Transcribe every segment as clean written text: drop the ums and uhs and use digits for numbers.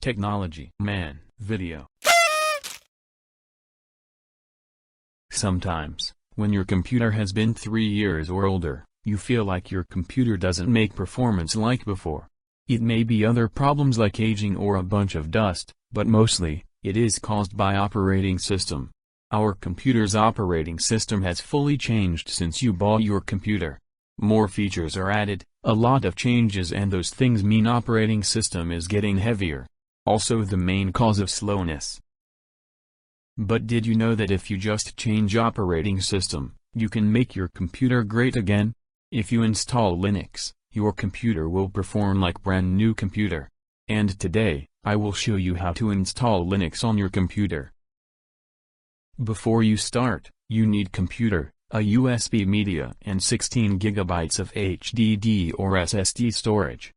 Technology. Man. Video. Sometimes, when your computer has been 3 years or older, you feel like your computer doesn't make performance like before. It may be other problems like aging or a bunch of dust, but mostly, it is caused by operating system. Our computer's operating system has fully changed since you bought your computer. More features are added, a lot of changes, and those things mean operating system is getting heavier. Also the main cause of slowness. But did you know that if you just change operating system, you can make your computer great again? If you install Linux, your computer will perform like brand new computer. And today, I will show you how to install Linux on your computer. Before you start, you need computer, a USB media and 16 GB of HDD or SSD storage.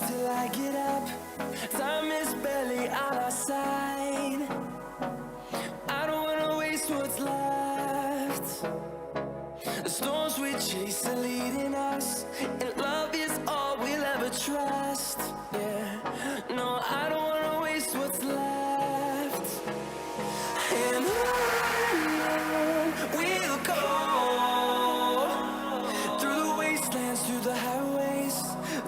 till I get up. Time is barely on our side. I don't wanna waste what's left. The storms we chase are leading us, and love is all we'll ever trust. Yeah, no, I don't wanna waste what's left. And on we'll go, through the wastelands, through the highways,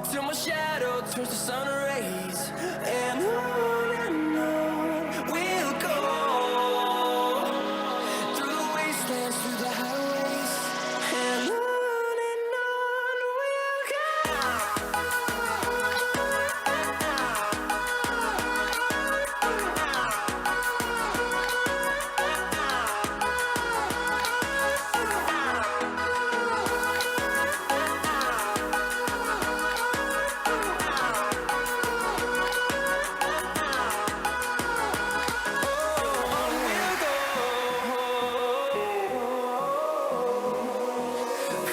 till my shadow turns to sun rays. And on we'll go, through the wastelands, through the highways, and on we'll go.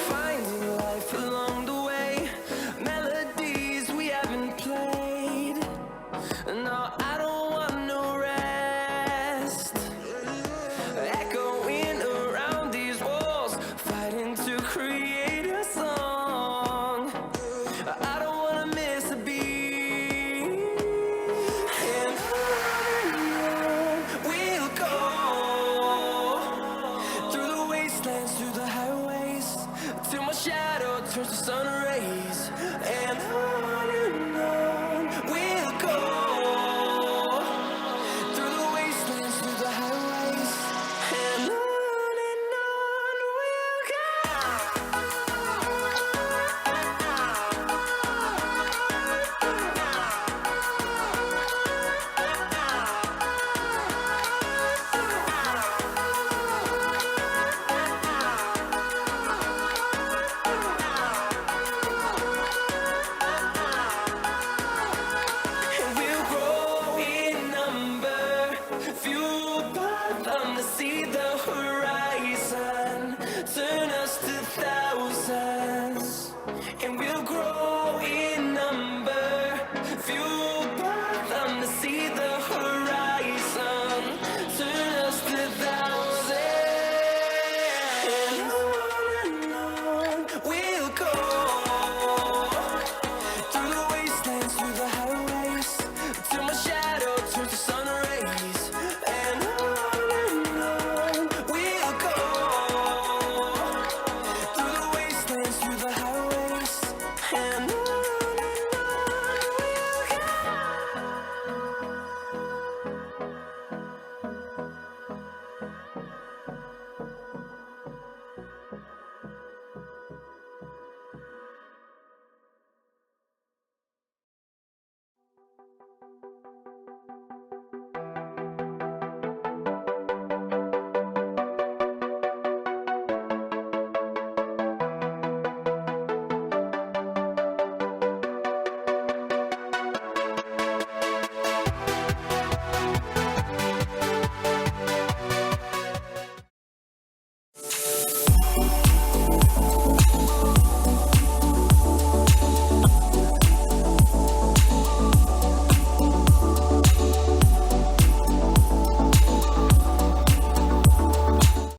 Finding life along the way, melodies we haven't played. No, I don't want no rest. Echoing around these walls, fighting to create a song. I don't wanna miss a beat. And on we'll go, through the wastelands, through the highways, till my shadow turns to sun rays. And on we'll go, through the wastelands, through the highways, and on we'll go. And we'll grow in number, fueled by them to see the horizon, turn us to thousands. And we'll grow